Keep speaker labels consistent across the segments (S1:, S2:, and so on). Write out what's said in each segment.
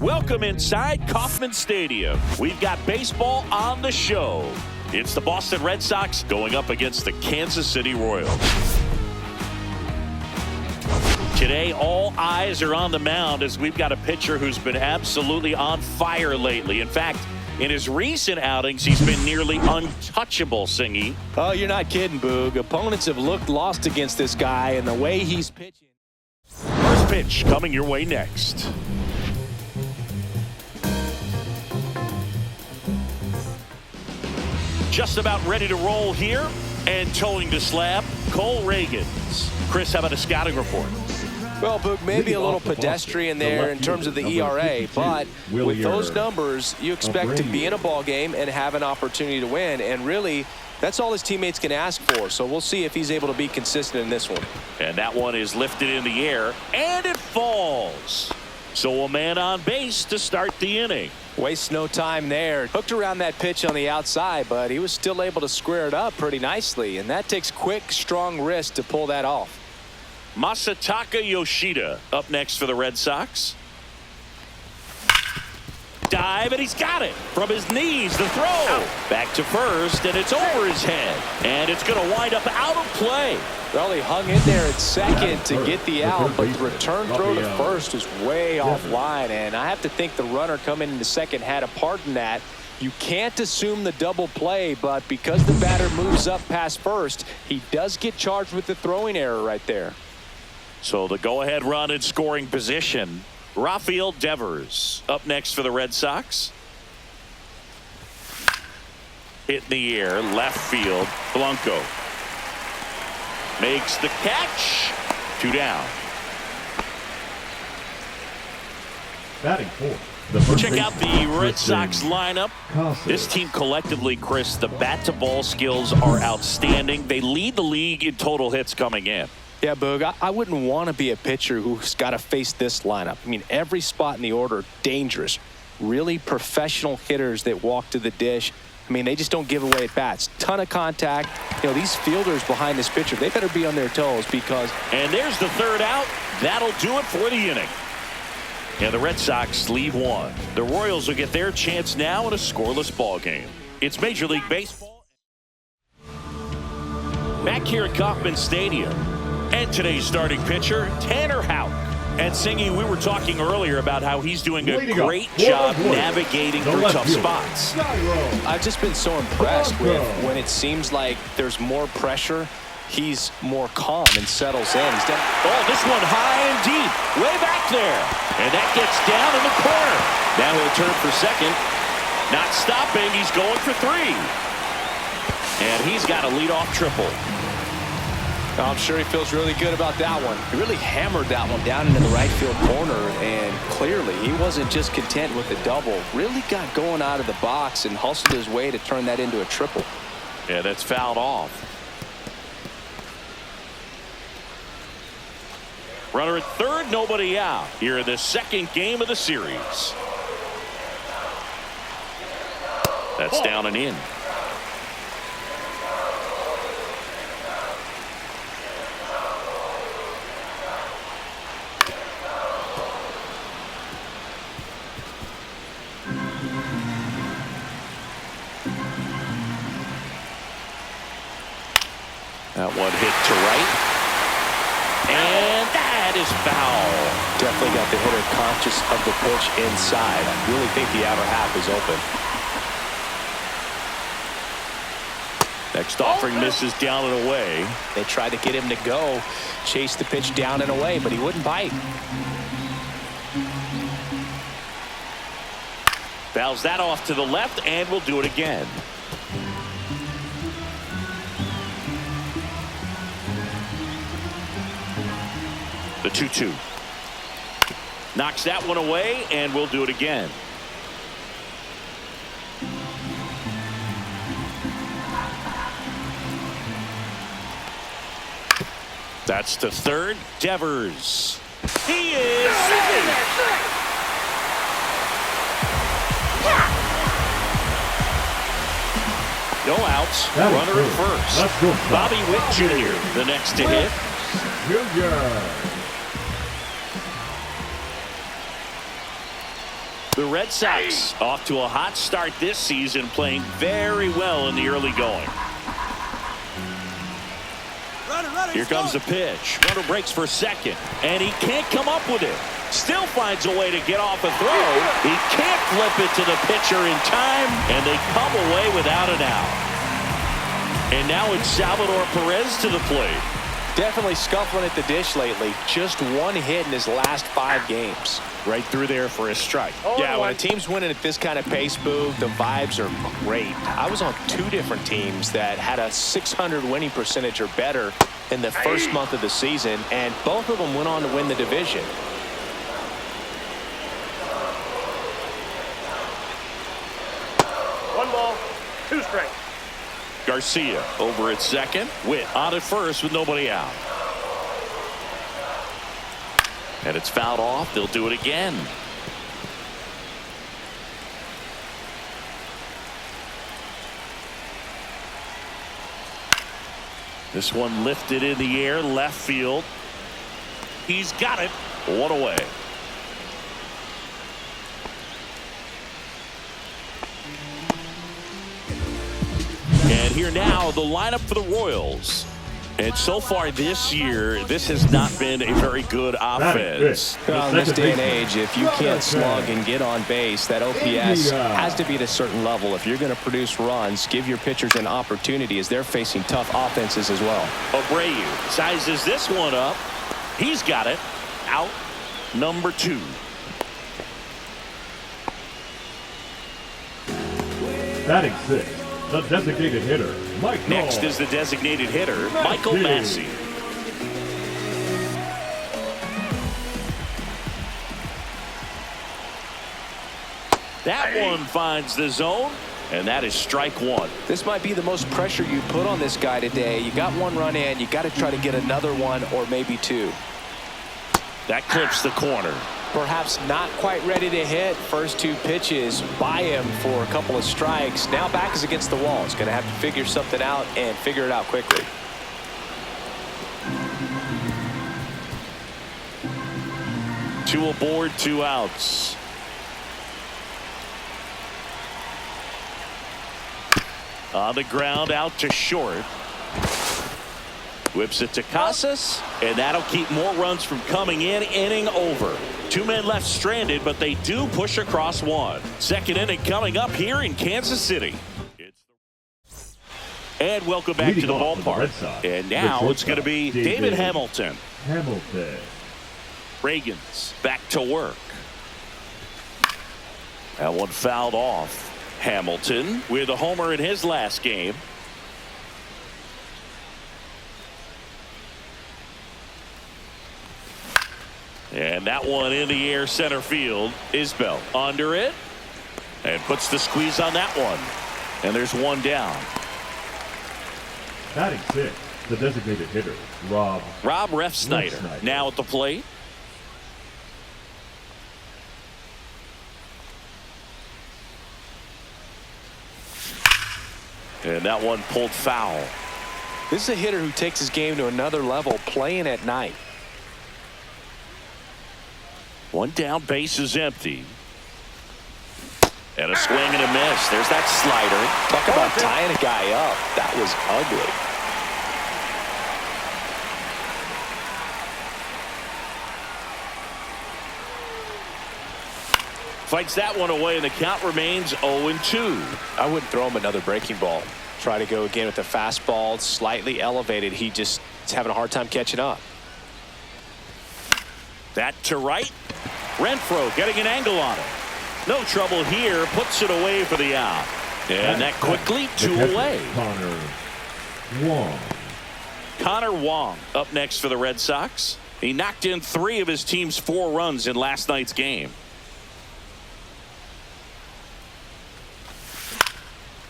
S1: Welcome inside Kauffman Stadium. We've got baseball on the show. It's the Boston Red Sox going up against the Kansas City Royals. Today, all eyes are on the mound as we've got a pitcher who's been absolutely on fire lately. In fact, in his recent outings, he's been nearly untouchable, Singy.
S2: Oh, you're not kidding, Boog. Opponents have looked lost against this guy, and the way he's pitching.
S1: First pitch coming your way next. Just about ready to roll here, and towing the slab, Cole Reagans. Chris, how about a scouting report?
S2: Well, Boog, maybe a little pedestrian there in terms of the ERA, but with those numbers, you expect to be in a ball game and have an opportunity to win, and really, that's all his teammates can ask for, so we'll see if he's able to be consistent in this one.
S1: And that one is lifted in the air, and it falls. So a man on base to start the inning.
S2: Wastes no time there. Hooked around that pitch on the outside, but he was still able to square it up pretty nicely, and that takes quick, strong wrist to pull that off.
S1: Masataka Yoshida up next for the Red Sox. Dive, and he's got it from his knees. The throw back to first, and it's over his head, and it's going to wind up out of play.
S2: Well, he hung in there at second to get the out, but the return throw to first was way offline, and I have to think the runner coming into second had a part in that. You can't assume the double play, but because the batter moves up past first, he does get charged with the throwing error right there.
S1: So the go-ahead run in scoring position. Rafael Devers up next for the Red Sox. Hit in the air, left field. Blanco makes the catch. 2 down.
S3: Batting fourth.
S1: Check out the Red Sox lineup. This team collectively, Chris, the bat-to-ball skills are outstanding. They lead the league in total hits coming in.
S2: Yeah, Boog, I wouldn't want to be a pitcher who's got to face this lineup. I mean, every spot in the order, dangerous. Really professional hitters that walk to the dish. I mean, they just don't give away at bats. Ton of contact. You know, these fielders behind this pitcher, they better be on their toes because...
S1: And there's the third out. That'll do it for the inning. And the Red Sox leave one. The Royals will get their chance now in a scoreless ball game. It's Major League Baseball. Back here at Kauffman Stadium. And today's starting pitcher, Tanner Houck. And Singy, we were talking earlier about how he's doing a great job navigating through tough spots.
S2: I've just been so impressed with when it seems like there's more pressure, he's more calm and settles in. He's done.
S1: Oh, this one high and deep, way back there. And that gets down in the corner. Now he'll turn for second. Not stopping, he's going for 3. And he's got a leadoff triple.
S2: I'm sure he feels really good about that one. He really hammered that one down into the right field corner, and clearly he wasn't just content with the double. Really got going out of the box and hustled his way to turn that into a triple.
S1: Yeah, that's fouled off. Runner at third, nobody out here in the second game of the series. That's down and in. That one hit to right. And that is foul.
S2: Definitely got the hitter conscious of the pitch inside. I really think the outer half is open.
S1: Next offering misses down and away.
S2: They tried to get him to go, chase the pitch down and away, but he wouldn't bite.
S1: Fouls that off to the left, and we'll do it again. The 2-2. Knocks that one away, and we'll do it again. That's to third. Devers. He is safe. No outs. Runner at first. Bobby Witt Jr. the next to hit. The Red Sox off to a hot start this season, playing very well in the early going. Here comes the pitch. Runner breaks for second, and he can't come up with it. Still finds a way to get off a throw. He can't flip it to the pitcher in time, and they come away without an out. And now it's Salvador Perez to the plate.
S2: Definitely scuffling at the dish lately. Just one hit in his last 5 games.
S1: Right through there for a strike.
S2: Yeah, when a team's winning at this kind of pace, Boog, the vibes are great. I was on 2 different teams that had a .600 winning percentage or better in the first month of the season, and both of them went on to win the division.
S4: One ball, 2 strikes.
S1: Garcia over at second. Witt on at first with nobody out. And it's fouled off. They'll do it again. This one lifted in the air, left field. He's got it. 1 away. And here now, the lineup for the Royals. And so far this year, this has not been a very good offense.
S2: Well, in this day and age, if you can't slug and get on base, that OPS has to be at a certain level. If you're going to produce runs, give your pitchers an opportunity as they're facing tough offenses as well.
S1: Abreu sizes this one up. He's got it. Out number 2.
S3: Batting 6. The designated hitter, Michael.
S1: Next is the designated hitter, Michael Massey. That one finds the zone, and that is strike 1.
S2: This might be the most pressure you put on this guy today. You got 1 run in, you got to try to get another one or maybe 2.
S1: That clips the corner.
S2: Perhaps not quite ready to hit. First 2 pitches by him for a couple of strikes. Now back is against the wall. He's going to have to figure something out and figure it out quickly.
S1: Two aboard, 2 outs. On the ground, out to short. Whips it to Casas, and that'll keep more runs from coming in. Inning over. 2 men left stranded, but they do push across 1. Second inning coming up here in Kansas City. And welcome back to the ballpark. And now it's going to be David Hamilton. Reagan's back to work. That one fouled off. Hamilton with a homer in his last game. And that one in the air center field. Isbell under it and puts the squeeze on that one. And there's 1 down.
S3: Batting 6, the designated hitter, Rob
S1: Refsnyder now at the plate. And that one pulled foul.
S2: This is a hitter who takes his game to another level playing at night.
S1: 1 down, base is empty. And a swing and a miss. There's that slider.
S2: Talk about tying a guy up. That was ugly.
S1: Fights that one away, and the count remains 0-2.
S2: I wouldn't throw him another breaking ball. Try to go again with the fastball, slightly elevated. He just is having a hard time catching up. That to right. Renfroe getting an angle on it. No trouble here. Puts it away for the out. And that quickly 2 away. Connor Wong up next for the Red Sox. He knocked in 3 of his team's 4 runs in last night's game.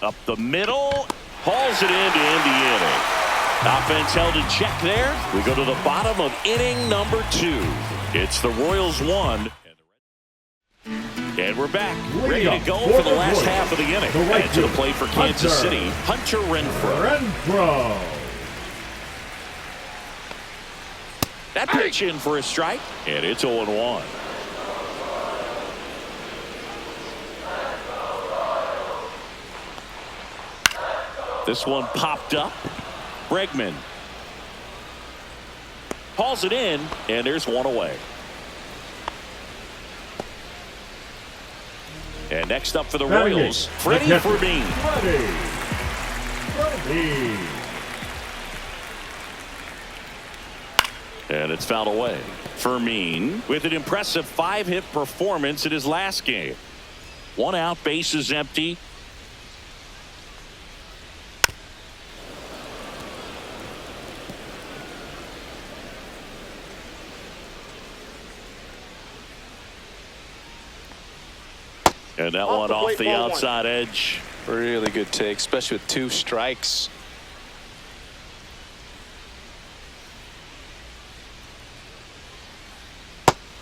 S2: Up the middle. Hauls it in to end the inning. Offense held in check there. We go to the bottom of inning number 2. It's the Royals 1. And we're back. Ready to go for the last half of the inning. And to the plate for Kansas City, Hunter Renfroe. That pitch in for a strike. And it's 0-1.
S1: This one popped up. Bregman hauls it in, and there's one away. And next up for the Royals, Freddie Fermin. And it's fouled away. Fermin with an impressive 5-hit performance in his last game. 1 out, bases empty. And that one off the outside edge.
S2: Really good take, especially with 2 strikes.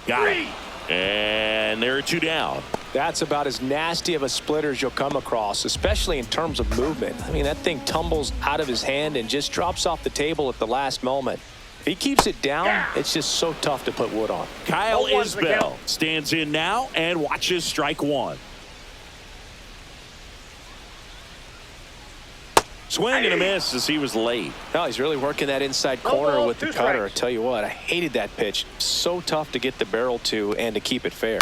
S1: Got it. And there are 2 down.
S2: That's about as nasty of a splitter as you'll come across, especially in terms of movement. I mean, that thing tumbles out of his hand and just drops off the table at the last moment. If he keeps it down, it's just so tough to put wood on.
S1: Kyle Isbell stands in now and watches strike 1. Swing and a miss as he was late.
S2: No, he's really working that inside corner with the cutter. I tell you what, I hated that pitch. So tough to get the barrel to and to keep it fair.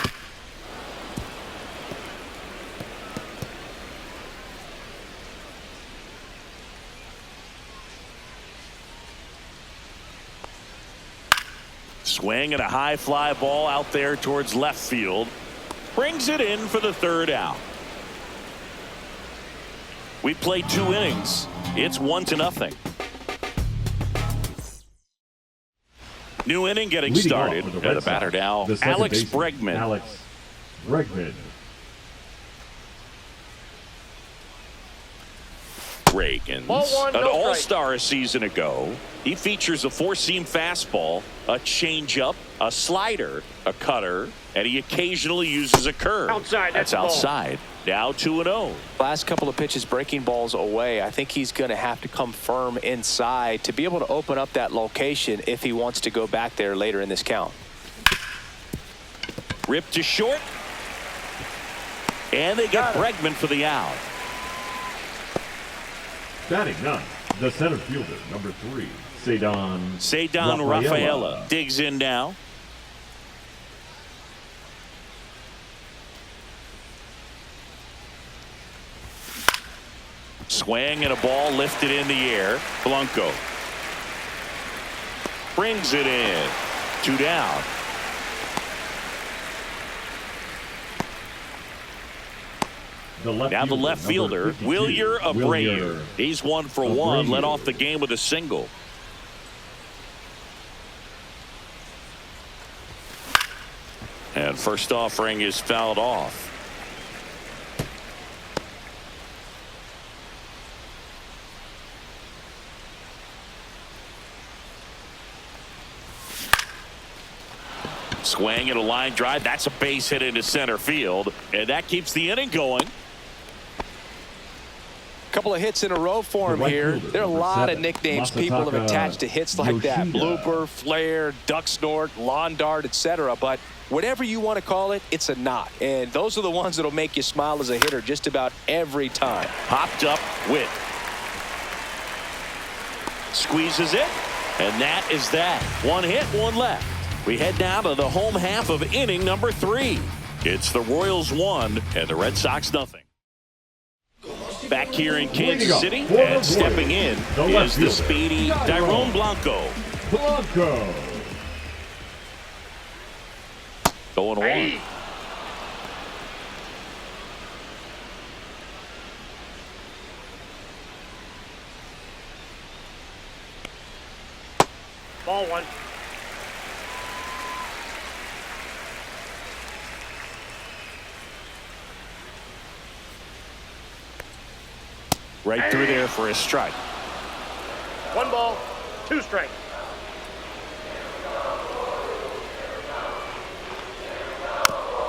S1: Swing and a high fly ball out there towards left field. Brings it in for the 3rd out. We played 2 innings. It's 1-0. New inning getting started. And the batter now, Alex Bregman.
S3: Alex Bregman.
S1: An all-star a season ago. He features a 4-seam fastball, a changeup, a slider, a cutter, and he occasionally uses a curve. That's outside. Now 2-0.
S2: Last couple of pitches breaking balls away. I think he's going to have to come firm inside to be able to open up that location if he wants to go back there later in this count.
S1: Ripped to short. And they got Bregman for the out.
S3: Batting 9, the center fielder, number 3, Ceddanne
S1: Rafaela digs in now. Swing and a ball lifted in the air. Blanco brings it in. 2 down. Now the left fielder, Wilyer Abreu. He's 1 for 1, led off the game with a single. And first offering is fouled off. Swing and a line drive. That's a base hit into center field. And that keeps the inning going.
S2: Couple of hits in a row for him here. There are a lot of nicknames people have attached to hits like that. Blooper, flare, duck snort, lawn dart, etc. But whatever you want to call it, it's a knot. And those are the ones that'll make you smile as a hitter just about every time.
S1: Popped up with. Squeezes it. And that is that. 1 hit, 1 left. We head down to the home half of inning number 3. It's the Royals 1 and the Red Sox nothing. Back here in Kansas City and stepping in is the speedy Tyrone Blanco. Going 1.
S4: Ball 1.
S1: Right through there for a strike.
S4: 1 ball, 2 strikes.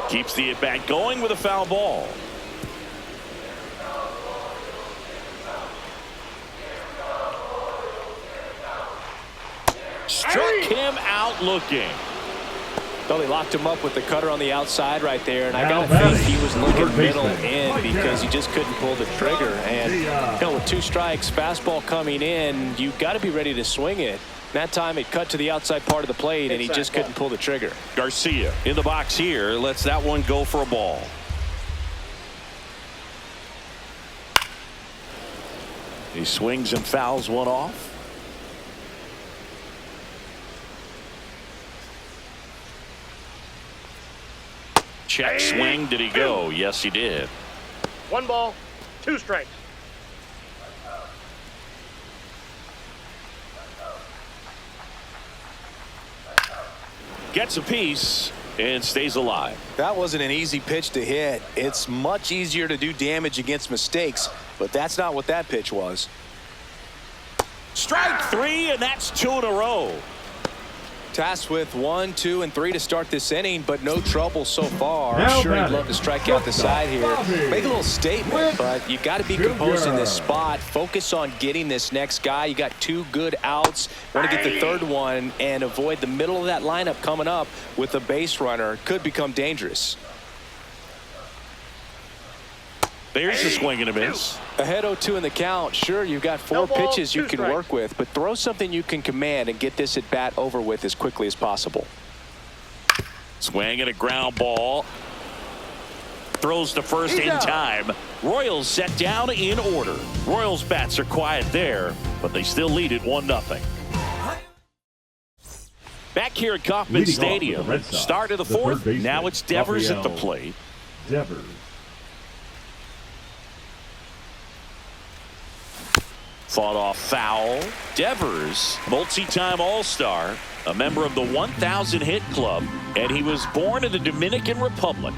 S1: Keeps the at-bat going with a foul ball. Struck him out looking.
S2: Well, they locked him up with the cutter on the outside right there, and I
S3: Now
S2: got to think
S3: batting,
S2: he was looking
S3: third
S2: middle
S3: baseman,
S2: in
S3: right
S2: because
S3: there.
S2: he just couldn't pull the trigger. And with 2 strikes, fastball coming in, you've got to be ready to swing it. That time it cut to the outside part of the plate, and he just couldn't pull the trigger.
S1: Garcia in the box here lets that one go for a ball. He swings and fouls one off. Check swing. Did he go? Yes, he did.
S4: 1 ball, 2 strikes.
S1: Gets a piece and stays alive.
S2: That wasn't an easy pitch to hit. It's much easier to do damage against mistakes, but that's not what that pitch was.
S1: Strike 3, and that's 2 in a row.
S2: Tasked with 1, 2, and 3 to start this inning, but no trouble so far.
S3: Now
S2: I'm sure he'd
S3: batting,
S2: love to strike out the side here. Make a little statement, but you got to be composed in this spot. Focus on getting this next guy. You got 2 good outs. Want to get the 3rd one and avoid the middle of that lineup coming up with a base runner. Could become dangerous.
S1: There's the swing and a miss.
S2: Ahead 0-2 in the count. Sure, you've got 4
S4: No ball,
S2: pitches you
S4: 2
S2: can
S4: strikes.
S2: work with, but throw something you can command and get this at bat over with as quickly as possible.
S1: Swing and a ground ball. Throws to first in time. Royals set down in order. Royals bats are quiet there, but they still lead it 1-0. Back here at Kauffman
S3: Leading off
S1: Stadium.
S3: with the Red Sox,
S1: Start of the
S3: the third
S1: 4th.
S3: baseman,
S1: Now it's Devers at the
S3: Rafael
S1: plate.
S3: Devers.
S1: Fought off foul. Devers, multi-time All-Star, a member of the 1,000 hit club, and he was born in the Dominican Republic.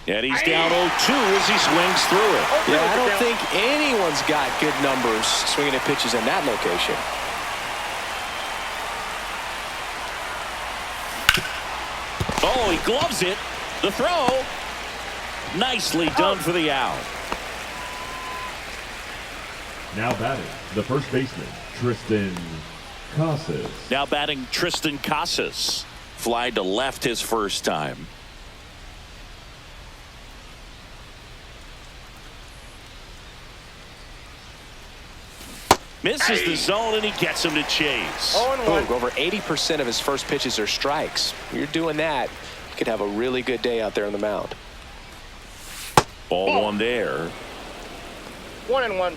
S1: And he's down 0-2 as he swings through it.
S2: Yeah, I don't think anyone's got good numbers swinging at pitches in that location.
S1: Oh, he gloves it. The throw. Nicely done for the out.
S3: Now batting, the first baseman, Tristan Casas.
S1: Now batting Tristan Casas. Fly to left his first time. Misses the zone, and he gets him to chase.
S4: 0-1.
S2: Over 80% of his first pitches are strikes. You're doing that, you could have a really good day out there on the mound.
S1: Ball 1 there.
S4: 1-1.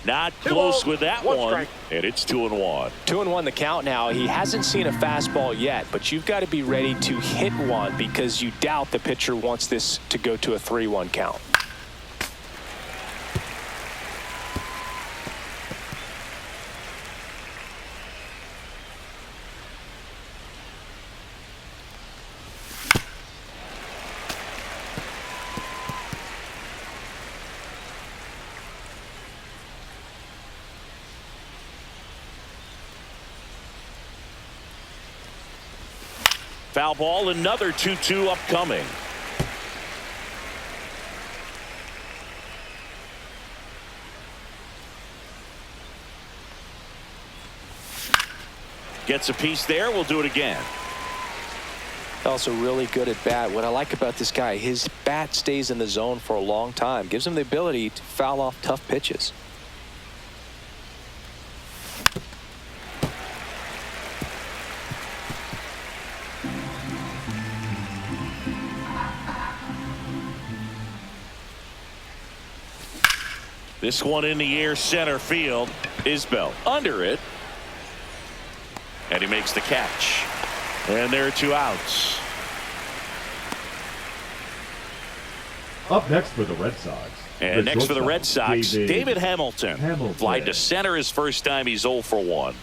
S1: Not
S4: 2
S1: close
S4: balls,
S1: with that
S4: 1
S1: one.
S4: strike.
S1: And it's 2-1.
S2: 2-1 the count now. He hasn't seen a fastball yet, but you've got to be ready to hit one because you doubt the pitcher wants this to go to a 3-1 count.
S1: Foul ball, another 2-2 upcoming. Gets a piece there. We'll do it again.
S2: Also really good at bat. What I like about this guy, his bat stays in the zone for a long time. Gives him the ability to foul off tough pitches.
S1: This one in the air, center field. Isbell under it. And he makes the catch. And there are 2 outs.
S3: Up next for the Red Sox.
S1: And next for the Red Sox, David Hamilton.
S3: Hamilton.
S1: Flied to center his first time. He's 0 for 1.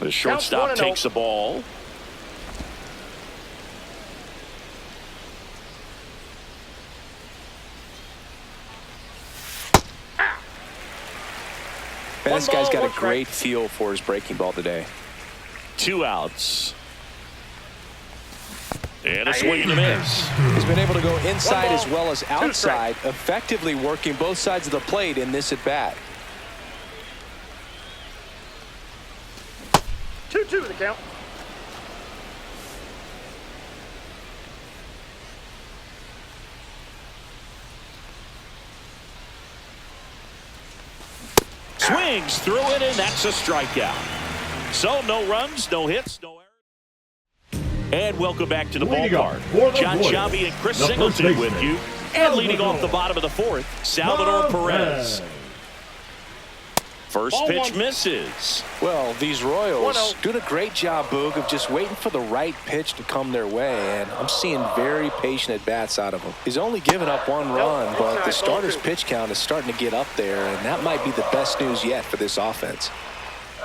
S1: The shortstop takes the ball.
S2: Man, this guy's got
S4: 1
S2: a
S4: ball,
S2: great feel for his breaking ball today.
S1: 2 outs. And a swing and a miss.
S2: He's been able to go inside as well as
S4: 2
S2: outside,
S4: strikes.
S2: effectively working both sides of the plate in this at-bat.
S4: 2-2 the count.
S1: Swings through it, and that's a strikeout. So no runs, no hits, no errors. And welcome back to the ballpark. John Shabby and Chris Singleton with you. And leading off the bottom of the fourth, Salvador Perez. First pitch misses.
S2: Well, these Royals
S4: 1-0.
S2: doing a great job, Boog, of just waiting for the right pitch to come their way, and I'm seeing very patient at-bats out of him. He's only given up 1 run, but the starter's pitch count is starting to get up there, and that might be the best news yet for this offense.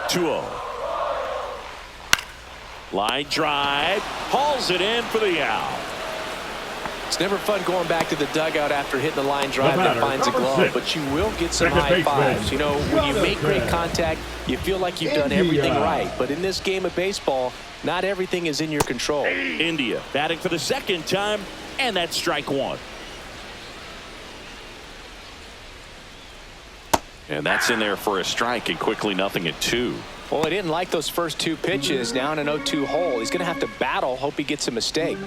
S1: 2-0. Line drive. Hauls it in for the out.
S2: It's never fun going back to the dugout after hitting the line drive that finds a glove,
S3: 6.
S2: but you will get some
S3: Second
S2: high
S3: baseman.
S2: fives. You know, when you make great contact, you feel like you've done everything right. But in this game of baseball, not everything is in your control.
S1: India batting for the second time, and that's strike 1. And that's in there for a strike, and quickly nothing at 2.
S2: Well, he didn't like those first 2 pitches. Now in an 0-2 hole, he's going to have to battle, hope he gets a mistake.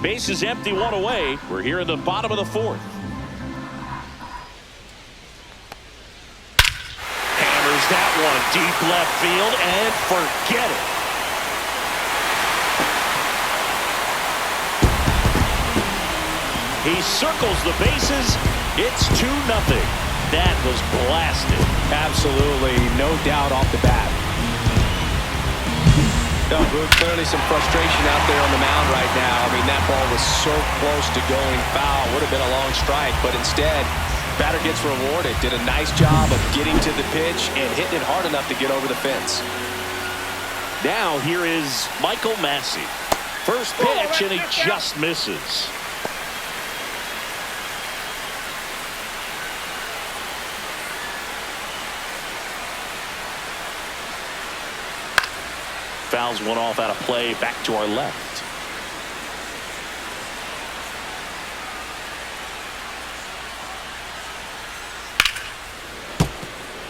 S1: Base is empty, 1 away. We're here in the bottom of the fourth. Hammers that one deep left field and forget it. He circles the bases. It's 2-0. That was blasted.
S2: Absolutely, no doubt off the bat. No, clearly some frustration out there on the mound right now. I mean, that ball was so close to going foul. Would have been a long strike, but instead, batter gets rewarded. Did a nice job of getting to the pitch and hitting it hard enough to get over the fence.
S1: Now here is Michael Massey. First pitch, and he just misses. Fouls one off out of play, back to our left.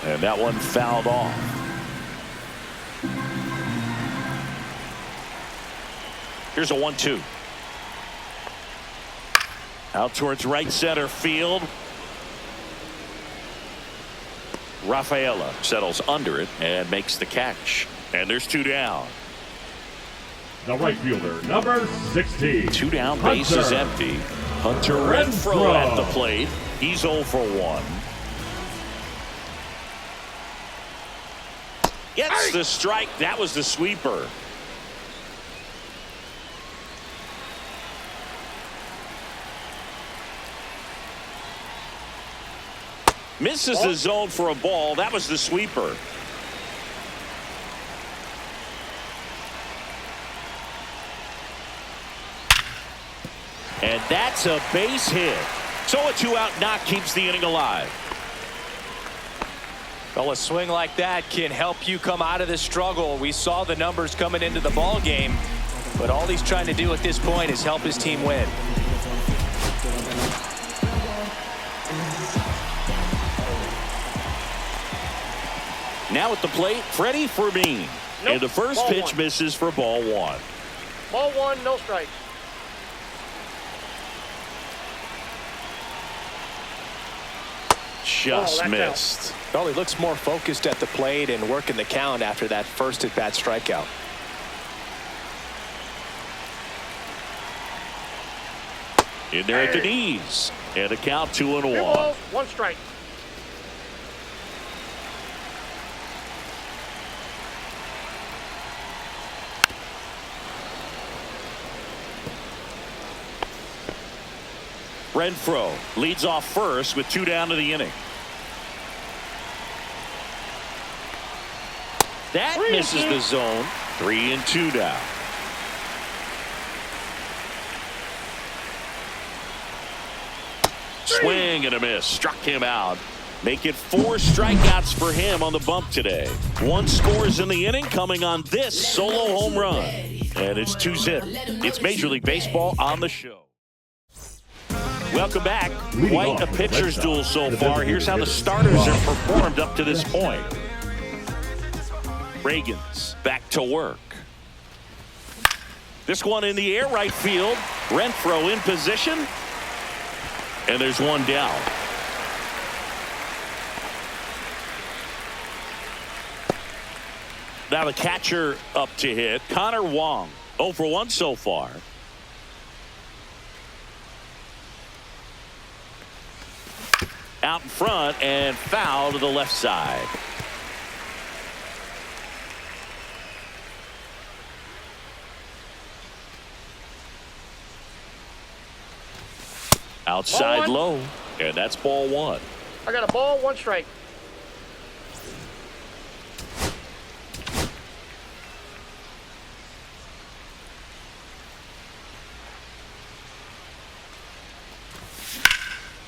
S1: And that one fouled off. Here's a 1-2. Out towards right center field. Rafaela settles under it and makes the catch. And there's 2 down.
S3: The right fielder, number 16.
S1: 2 down, base is empty. Hunter Renfroe at the plate. He's 0 for 1. Gets the strike. That was the sweeper. Misses the zone for a ball. That was the sweeper. And that's a base hit. So a 2-out knock keeps the inning alive.
S2: Well, a swing like that can help you come out of this struggle. We saw the numbers coming into the ball game, but all he's trying to do at this point is help his team win.
S1: Now at the plate, Freddie Fermin.
S4: Nope.
S1: And the first
S4: Ball
S1: pitch
S4: 1.
S1: misses for ball 1.
S4: Ball 1, no strike.
S1: Just
S4: that's
S1: missed.
S2: Well, he looks more focused at the plate and working the count after that first at-bat strikeout.
S1: In there at the knees. And a count 2-1.
S4: 2 balls, 1 strike.
S1: Renfroe leads off first with 2 down to the inning. That misses the zone. 3-2 down. Swing and a miss. Struck him out. Make it 4 strikeouts for him on the bump today. 1 scores in the inning coming on this solo home run. And it's 2-zip. It's Major League Baseball on the show. Welcome back. Quite a pitcher's duel so far. Here's how the starters have performed up to this point. Reagan's back to work. This one in the air, right field. Renfroe in position. And there's one down. Now the catcher up to hit. Connor Wong, 0 for 1 so far. Out in front and foul to the left side. Outside low, and that's ball 1.
S4: I got a ball, 1 strike.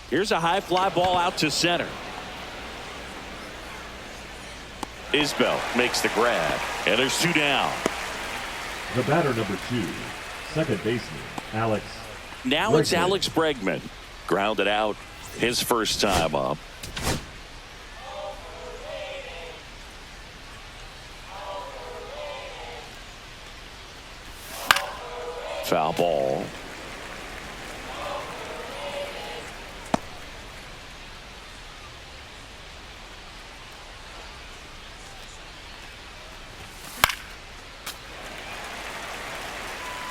S1: Here's a high fly ball out to center. Isbell makes the grab, and there's 2 down.
S3: The batter number 2, second baseman, Alex.
S1: Now it's Alex Bregman. Grounded out his first time up. Foul ball.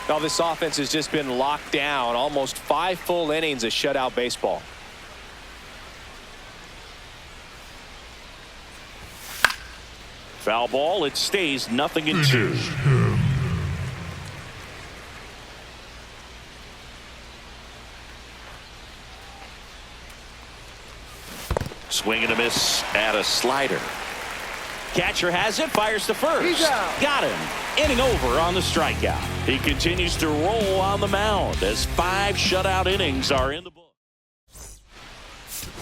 S2: Now this offense has just been locked down. Almost 5 full innings of shutout baseball.
S1: Foul ball. It stays 0-2. Swing and a miss at a slider. Catcher has it, fires to first.
S4: He's out.
S1: Got him. Inning over on the strikeout. He continues to roll on the mound as 5 shutout innings are in the book.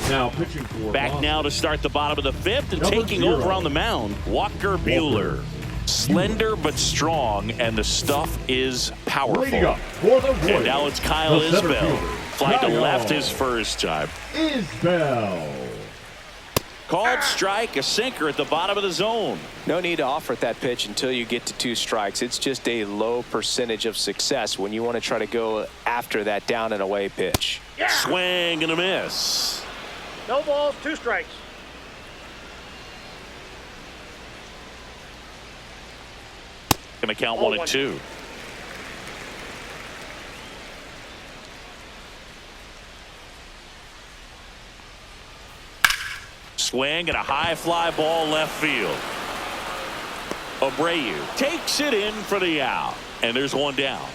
S3: Now pitching for
S1: Back
S3: Boston.
S1: now to start the bottom of the 5th and
S3: Number
S1: taking
S3: 0.
S1: over on the mound, Walker Buehler. Slender but strong, and the stuff is powerful.
S3: Leading up for the Royals,
S1: And now it's Kyle
S3: the center
S1: Isbell.
S3: fielder,
S1: Fly to
S3: Kyle
S1: left his first time.
S3: Isbell.
S1: Called strike, a sinker at the bottom of the zone.
S2: No need to offer at that pitch until you get to 2 strikes. It's just a low percentage of success when you want to try to go after that down and away pitch.
S4: Yeah.
S1: Swing and a miss.
S4: No balls, 2 strikes.
S1: Gonna count
S4: Oh,
S1: 1 and 2. Swing and a high fly ball left field. Abreu takes it in for the out. And there's 1 down.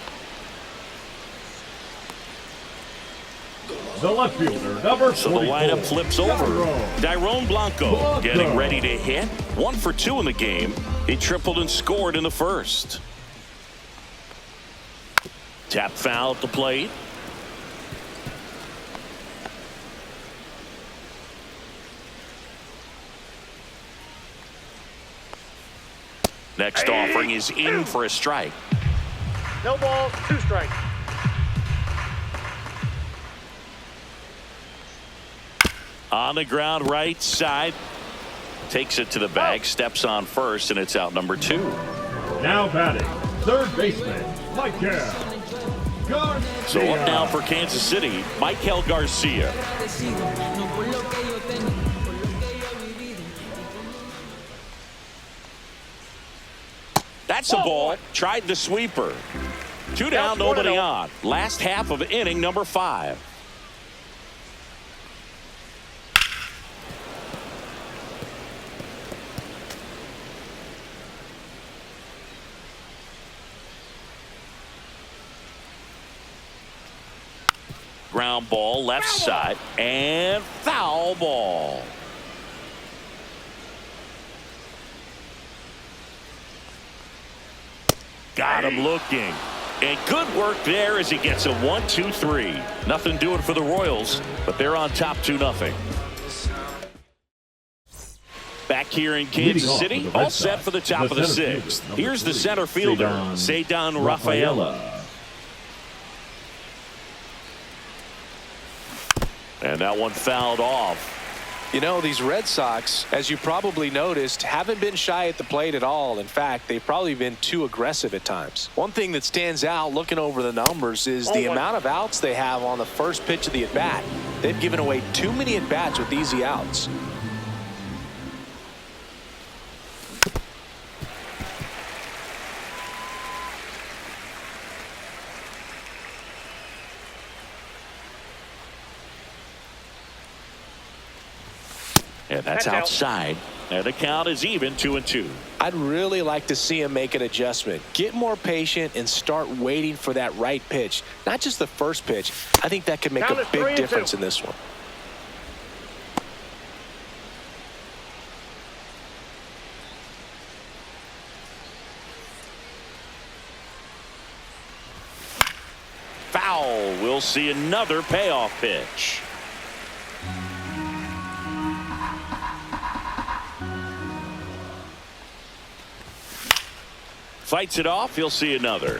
S3: The left fielder, number 44.
S1: So the lineup flips over. Dairon Blanco getting ready to hit. 1 for 2 in the game. He tripled and scored in the first. Tap foul at the plate. Next offering is in for a strike.
S4: No balls, 2 strikes.
S1: On the ground right side. Takes it to the bag. Steps on first, and it's out number 2.
S3: Now batting, third baseman, Michael Garcia.
S1: So up now for Kansas City, Michael Garcia. That's a ball. Tried the sweeper. 2 down, nobody on. Last half of inning number 5. Ground ball left side and foul ball. Got him looking. And good work there as he gets a 1-2-3. Nothing doing for the Royals, but they're on top 2-0. Back here in Kansas
S3: off
S1: City,
S3: with the red
S1: all set
S3: Sox,
S1: for the top of the
S3: center fielder,
S1: sixth.
S3: number
S1: Here's the
S3: 3,
S1: center fielder, Ceddanne Rafaela. And that one fouled off.
S2: You know, these Red Sox, as you probably noticed, haven't been shy at the plate at all. In fact, they've probably been too aggressive at times. One thing that stands out looking over the numbers is the amount of outs they have on the first pitch of the at-bat. They've given away too many at-bats with easy outs.
S1: And that's outside. And the count is even 2-2.
S2: I'd really like to see him make an adjustment. Get more patient and start waiting for that right pitch. Not just the first pitch. I think that could make a big difference in this one.
S1: Foul. We'll see another payoff pitch. Fights it off. He'll see another.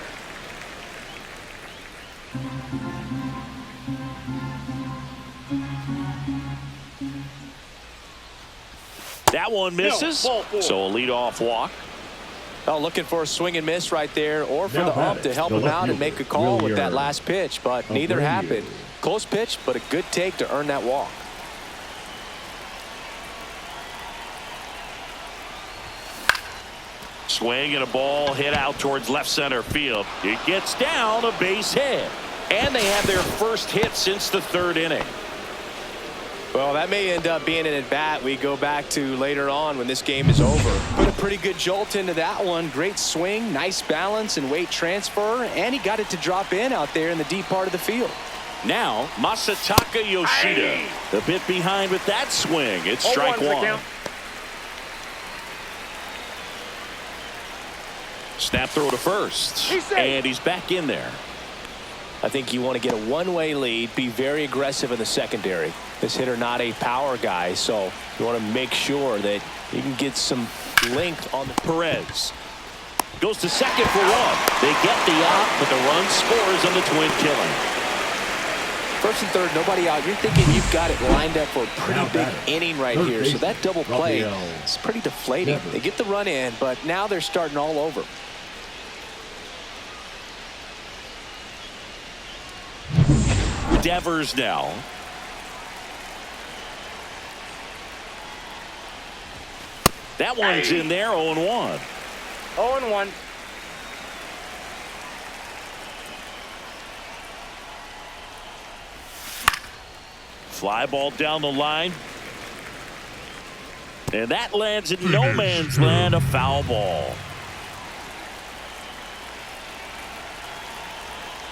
S1: That one misses. So a leadoff walk.
S2: Oh, looking for a swing and miss right there, or for the ump to help him out and make a call with that last pitch, but neither happened. Close pitch, but a good take to earn that walk.
S1: Swing and a ball hit out towards left center field. It gets down, a base hit. And they have their first hit since the third inning.
S2: Well, that may end up being an at-bat we go back to later on when this game is over. Put a pretty good jolt into that one. Great swing, nice balance and weight transfer, and he got it to drop in out there in the deep part of the field.
S1: Now, Masataka Yoshida. A bit behind with that swing. It's strike one. Snap throw to first. And he's back in there.
S2: I think you want to get a one-way lead, be very aggressive in the secondary. This hitter not a power guy, so you want to make sure that you can get some length on the
S1: Perez. Goes to second for one. They get the out, but the run scores on the twin killing.
S2: First and third, nobody out. You're thinking you've got it lined up for a pretty big inning right here. So that double play is pretty deflating. They get the run in, but now they're starting all over.
S1: Devers now. That one's in there, 0-1.
S4: 0-1.
S1: Fly ball down the line. And that lands in no man's land, a foul ball.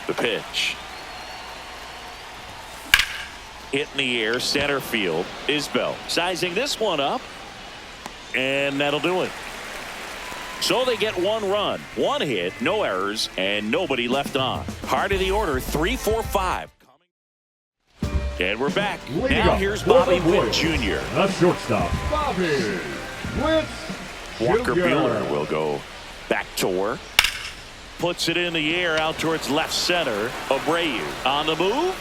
S1: The pitch. Hit in the air, center field. Isbell sizing this one up. And that'll do it. So they get one run, one hit, no errors, and nobody left on. Heart of the order, 3-4-5. And we're back. Now here's Bobby Witt Jr.
S3: The shortstop, Bobby Witt
S1: Walker
S3: Jr.
S1: Buehler will go back to work. Puts it in the air out towards left center. Abreu on the move.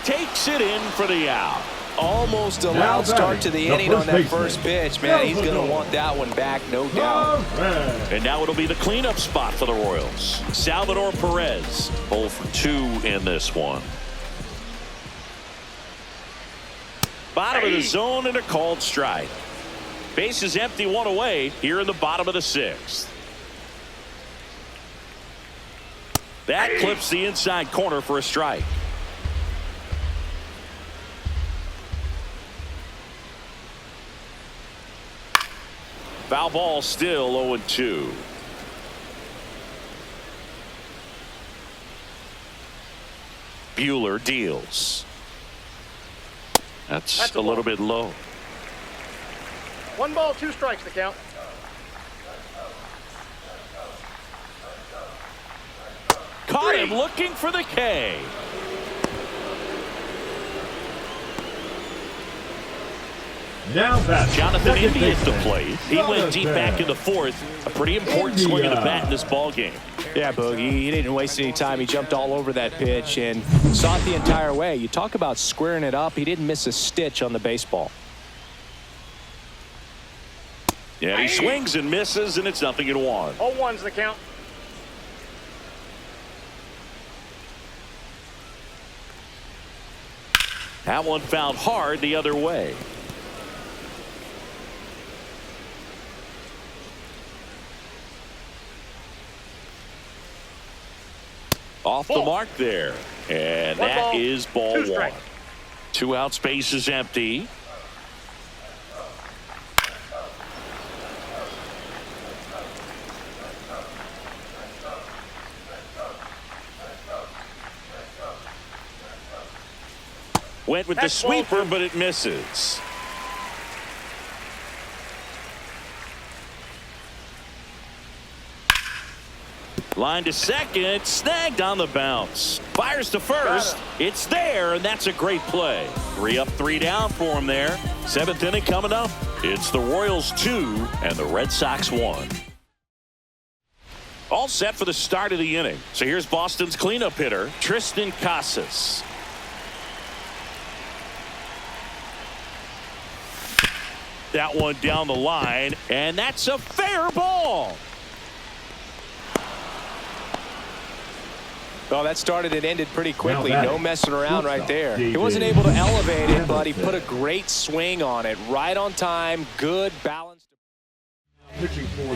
S1: Takes it in for the out.
S2: Almost a loud start to the inning on that first pitch, man. He's going to want that one back, no doubt.
S1: And now it'll be the cleanup spot for the Royals. Salvador Perez, 0 for 2 in this one. Bottom of the zone and a called strike. Base is empty, one away here in the bottom of the sixth. That clips the inside corner for a strike. Foul ball still 0-2. Buehler deals. That's a little bit low.
S4: 1 ball, 2 strikes to count.
S1: Caught him looking for the K.
S3: Now that's
S1: Jonathan India is the play. He went deep back in the fourth. A pretty important swing of the bat in this ball game.
S2: Yeah, Boogie, he didn't waste any time. He jumped all over that pitch and saw it the entire way. You talk about squaring it up. He didn't miss a stitch on the baseball.
S1: Yeah, he swings and misses, and it's 0-1.
S4: 0-1's the count.
S1: That one fouled hard the other way. Off the mark there. And that is ball one. 2 outs, base is empty. Went with the sweeper, but it misses. Line to second, snagged on the bounce. Fires to first. It's there, and that's a great play. 3 up, 3 down for him there. 7th inning coming up. It's the Royals 2 and the Red Sox 1. All set for the start of the inning. So here's Boston's cleanup hitter, Tristan Casas. That one down the line, and that's a fair ball.
S2: Well, that started and ended pretty quickly. No messing around right there. He wasn't able to elevate it, but he put a great swing on it. Right on time, good balance.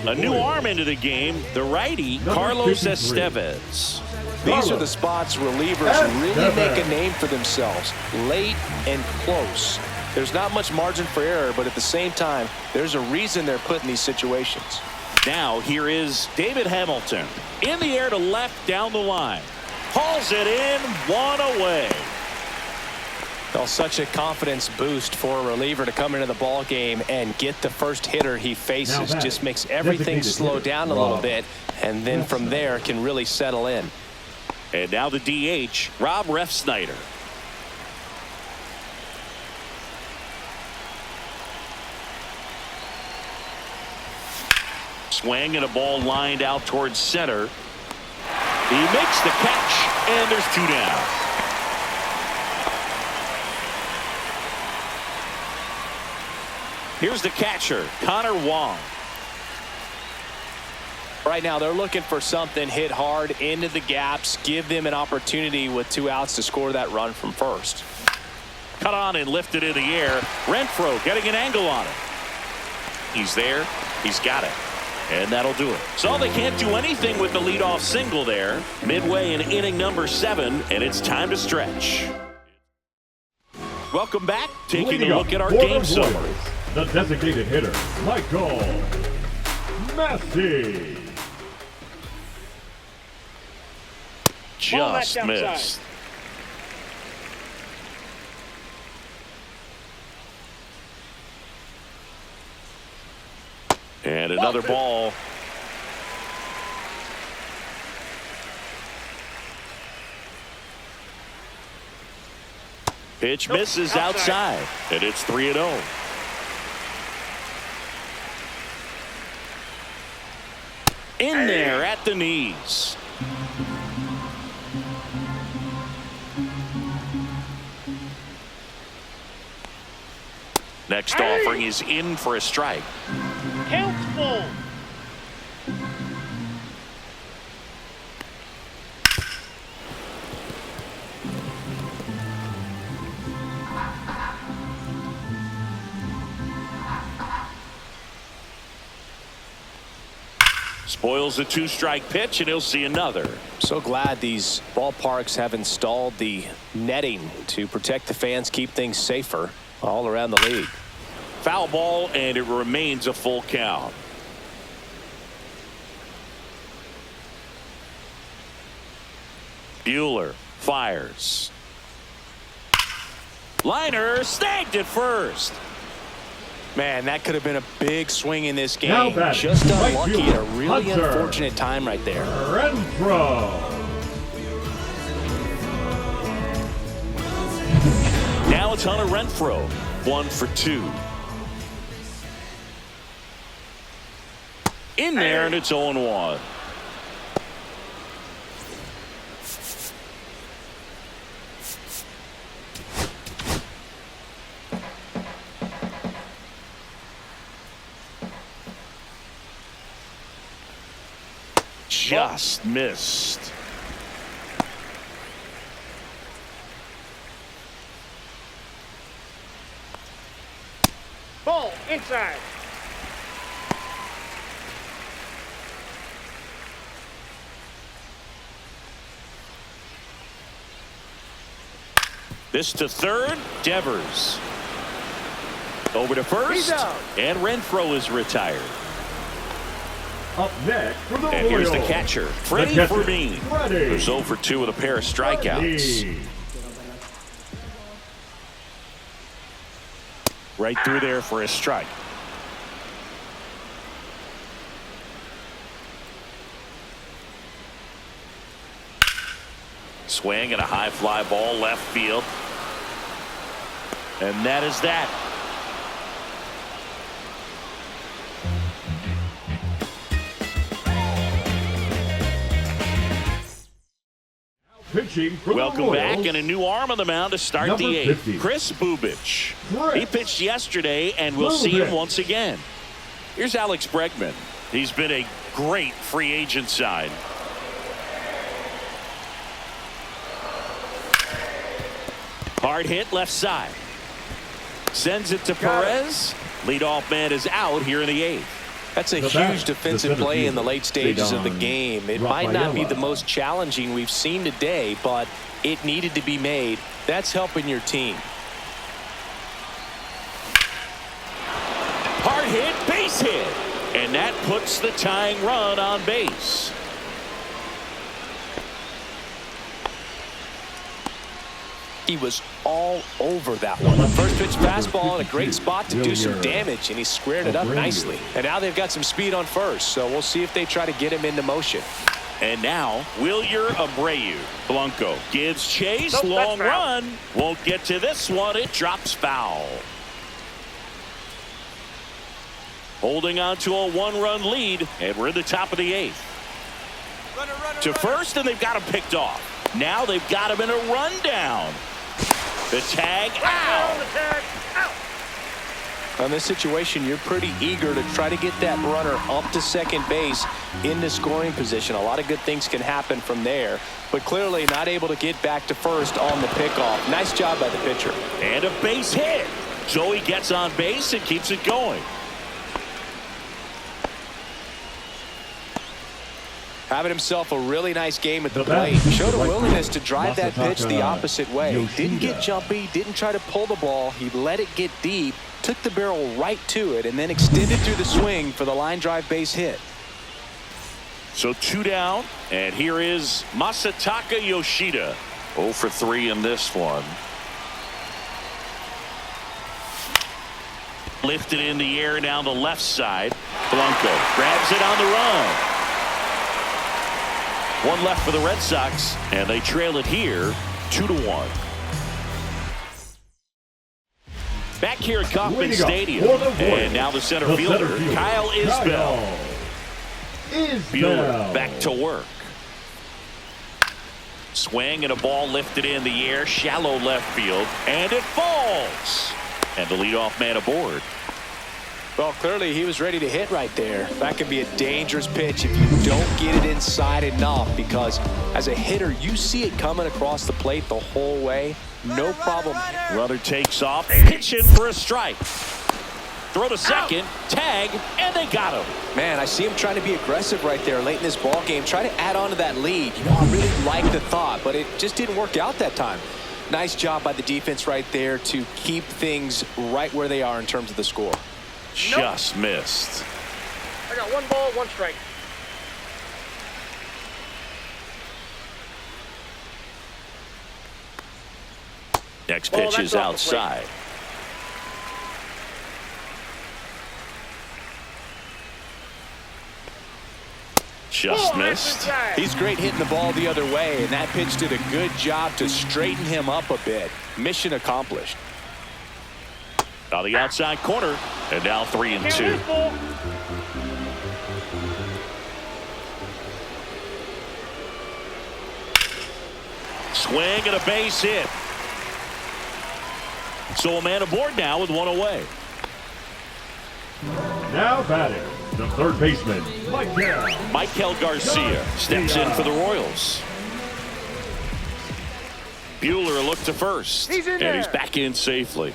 S1: A new arm into the game, the righty, Carlos Estevez.
S2: These are the spots relievers really make a name for themselves. Late and close. There's not much margin for error, but at the same time, there's a reason they're put in these situations.
S1: Now here is David Hamilton. In the air to left down the line. Hauls it in, 1 away.
S2: Well, such a confidence boost for a reliever to come into the ball game and get the first hitter he faces. Just makes everything slow down a little bit, and then from there can really settle in.
S1: And now the DH, Rob Refsnyder. Swing and a ball lined out towards center. He makes the catch, and there's 2 down. Here's the catcher, Connor Wong.
S2: Right now, they're looking for something hit hard into the gaps, give them an opportunity with 2 outs to score that run from first.
S1: Cut on and lifted in the air. Renfroe getting an angle on it. He's there. He's got it. And that'll do it. So they can't do anything with the leadoff single there. Midway in inning number 7, and it's time to stretch. Welcome back. Taking a look at our game summary.
S3: The designated hitter, Michael Massey.
S1: Just missed. And another ball. Pitch misses outside. And it's 3-0. In there at the knees. Next offering is in for a strike.
S4: Count's full.
S1: Spoils a 2-strike pitch, and he'll see another.
S2: So glad these ballparks have installed the netting to protect the fans, keep things safer all around the league.
S1: Foul ball, and it remains a full count. Buehler fires. Liner snagged at first.
S2: Man, that could have been a big swing in this game.
S3: Now
S2: just unlucky at a really
S3: Hunter.
S2: unfortunate time right there.
S3: Renfroe.
S1: Now it's Hunter Renfroe, 1 for 2. in there, and it's 0-1. Just missed.
S4: Ball inside.
S1: This to third. Devers. Over to first.
S4: He's out.
S1: And Renfroe is retired.
S3: Up next for the
S1: And here's the
S3: Royals,
S1: catcher, Freddie Fermin, who's 0 for 2 with a pair of strikeouts.
S3: Freddie.
S1: Right through there for a strike. Swing and a high fly ball left field. And that is that.
S3: Pitching for
S1: Welcome
S3: the
S1: back,
S3: Royals,
S1: and a new arm on the mound to start
S3: number
S1: the 8th.
S3: 50.
S1: Chris Bubich.
S3: Chris
S1: He pitched yesterday, and we'll see him
S3: Bubich.
S1: once again. Here's Alex Bregman. He's been a great free agent sign. Hard hit left side. Sends it to Perez. Leadoff man is out here in the 8th.
S2: That's a
S3: The
S2: huge
S3: bat,
S2: defensive
S3: the
S2: play in the late stages of the
S3: Cedon
S2: game. It might not be
S3: Rafaela.
S2: the most challenging we've seen today, but it needed to be made. That's helping your team.
S1: Hard hit, base hit. And that puts the tying run on base.
S2: He was all over that one. First pitch fastball in a great spot to do some damage, and he squared it up nicely. And now they've got some speed on first, so we'll see if they try to get him into motion.
S1: And now, Wilyer Abreu. Blanco gives chase.
S4: Nope,
S1: Long
S4: that's foul.
S1: run. Won't get to this one. It drops foul. Holding on to a 1-run lead, and we're in the top of the 8th. To first, and they've got him picked off. Now they've got him in a rundown. The tag out.
S4: The tag out.
S2: On this situation, you're pretty eager to try to get that runner up to second base into scoring position. A lot of good things can happen from there, but clearly not able to get back to first on the pickoff. Nice job by the pitcher.
S1: And a base hit. So he gets on base and keeps it going.
S2: Having himself a really nice game at the
S3: The bat,
S2: plate. Showed a
S3: right
S2: willingness
S3: field,
S2: to drive that pitch the
S3: Masataka
S2: opposite way. Didn't get
S3: Yoshida.
S2: jumpy, didn't try to pull the ball. He let it get deep, took the barrel right to it, and then extended through the swing for the line drive base hit.
S1: So 2 down, and here is Masataka Yoshida. 0 for 3 in this one. Lifted in the air down the left side. Blanco grabs it on the run. 1 left for the Red Sox, and they trail it here 2-1. Back here at Kauffman
S3: Leading up
S1: Stadium,
S3: for the Royals,
S1: and now the center fielder, Kyle Isbell. Bueller back to work. Swing and a ball lifted in the air, shallow left field, and it falls. And the leadoff man aboard.
S2: Well, clearly he was ready to hit right there. That can be a dangerous pitch if you don't get it inside enough, because as a hitter, you see it coming across the plate the whole way. No problem.
S1: Runner takes off, pitching for a strike. Throw to second, tag, and they got him.
S2: Man, I see him trying to be aggressive right there late in this ball game. Try to add on to that lead. You know, I really like the thought, but it just didn't work out that time. Nice job by the defense right there to keep things right where they are in terms of the score.
S1: Just missed.
S4: I got 1 ball, 1 strike.
S1: Next
S4: Ball,
S1: pitch
S4: that's
S1: is
S4: off the plate.
S1: outside. Just
S4: Ball, that's
S1: missed.
S4: inside.
S2: He's great hitting the ball the other way, and that pitch did a good job to straighten him up a bit. Mission accomplished.
S1: On the outside corner, and now 3-2.
S4: Count this ball.
S1: Swing and a base hit. So a man aboard now with one away.
S3: Now batting, the third baseman,
S1: Michael Garcia steps in for the Royals. Buehler looked to first.
S4: He's in
S1: and
S4: there.
S1: he's back in safely.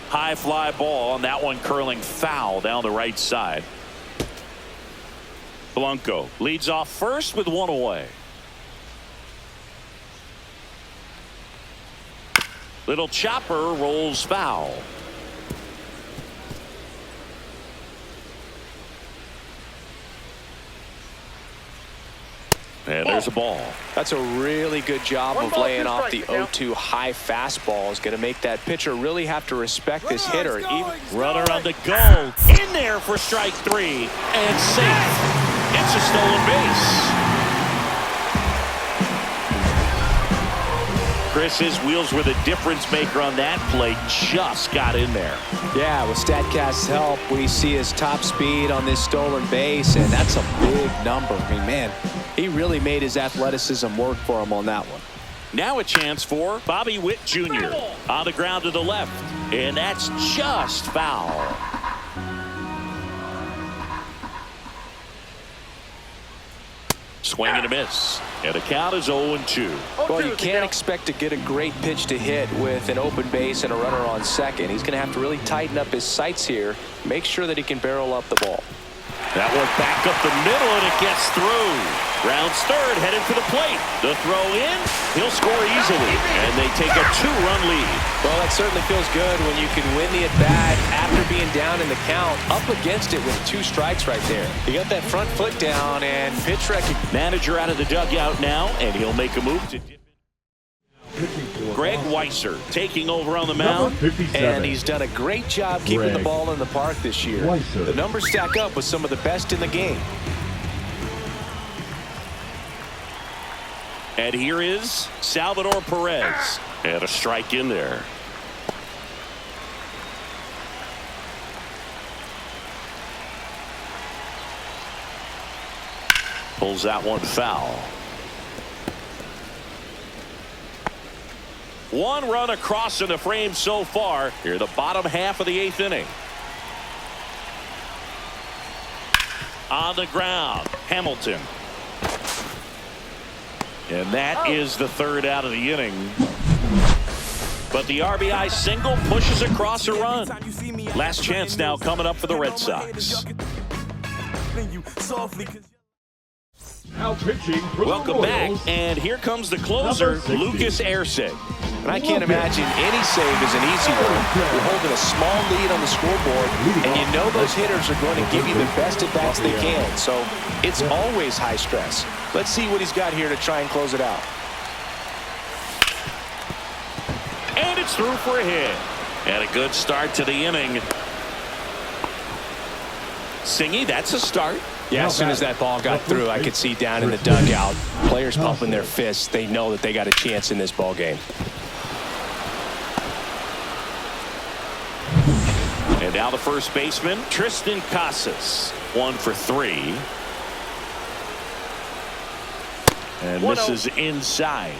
S1: High fly ball, and that one curling foul down the right side. Blanco leads off first with one away. Little chopper rolls foul. And there's a ball.
S2: That's a really good job
S4: One
S2: of
S4: ball,
S2: laying
S4: two
S2: off the
S4: strikes,
S2: 0-2 high fastball. Is going to make that pitcher really have to respect this hitter.
S1: Runner on the go. In there for strike three. And safe. It's a stolen base. Chris, his wheels were the difference maker on that play. Just got in there.
S2: Yeah, with StatCast's help, we see his top speed on this stolen base, and that's a big number. I mean, man, he really made his athleticism work for him on that one.
S1: Now a chance for Bobby Witt Jr. on the ground to the left. And that's just foul. Swing and a miss. And the count is 0-2.
S2: Well, you can't expect to get a great pitch to hit with an open base and a runner on second. He's going to have to really tighten up his sights here, make sure that he can barrel up the ball.
S1: That one back up the middle, and it gets through. Rounds third, headed for the plate. The throw in, he'll score easily, and they take a 2-run lead.
S2: Well, that certainly feels good when you can win the at-bat after being down in the count, up against it with 2 strikes right there. You got that front foot down, and pitch recognition.
S1: Manager out of the dugout now, and he'll make a move to dip it. Greg Weiser taking over on the mound.
S2: And he's done a great job keeping the ball in the park this year. The numbers stack up with some of the best in the game.
S1: And here is Salvador Perez. And a strike in there. Pulls that one foul. 1 run across in the frame so far. Here, the bottom half of the 8th inning. On the ground, Hamilton. And that is the 3rd out of the inning. But the RBI single pushes across a run. Last chance now coming up for the Red Sox.
S3: Now pitching for
S1: Welcome
S3: the
S1: back,
S3: Royals,
S1: and here comes the closer, Lucas Erceg.
S2: And I can't imagine any save is an easy one. You're holding a small lead on the scoreboard, and you know those hitters are going to give you the best at-bats they can. So it's always high stress. Let's see what he's got here to try and close it out.
S1: And it's through for a hit. And a good start to the inning. Singy, that's a start.
S2: Yeah, as soon as that ball got through, I could see down in the dugout, players pumping their fists. They know that they got a chance in this ball game.
S1: And now the first baseman, Tristan Casas. 1 for 3. And this is inside.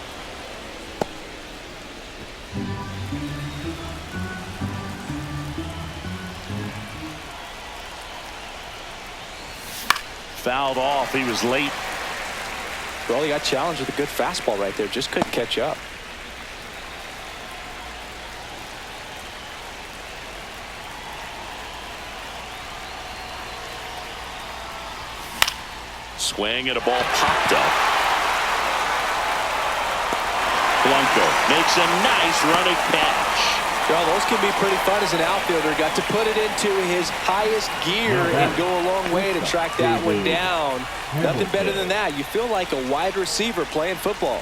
S1: Fouled off. He was late.
S2: Well, he got challenged with a good fastball right there. Just couldn't catch up.
S1: Swing and a ball popped up. Blanco makes a nice running catch.
S2: Well, those can be pretty fun as an outfielder. Got to put it into his highest gear and go a long way to track that one down. Nothing better than that. You feel like a wide receiver playing football.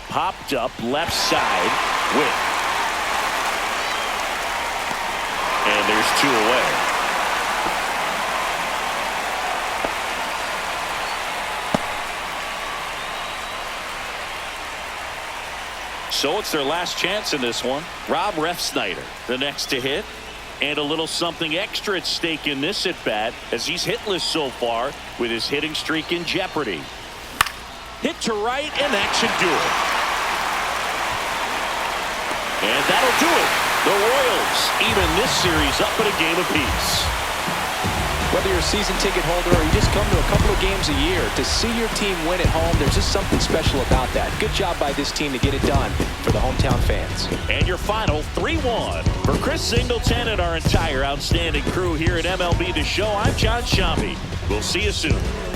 S1: Popped up left side. Witt. And there's 2 away. So it's their last chance in this one. Rob Refsnyder, the next to hit. And a little something extra at stake in this at-bat as he's hitless so far with his hitting streak in jeopardy. Hit to right, and that should do it. And that'll do it. The Royals even this series up at a game apiece.
S2: Whether you're a season ticket holder or you just come to a couple of games a year, to see your team win at home, there's just something special about that. Good job by this team to get it done for the hometown fans.
S1: And your final 3-1. For Chris Singleton and our entire outstanding crew here at MLB The Show, I'm John Shambi. We'll see you soon.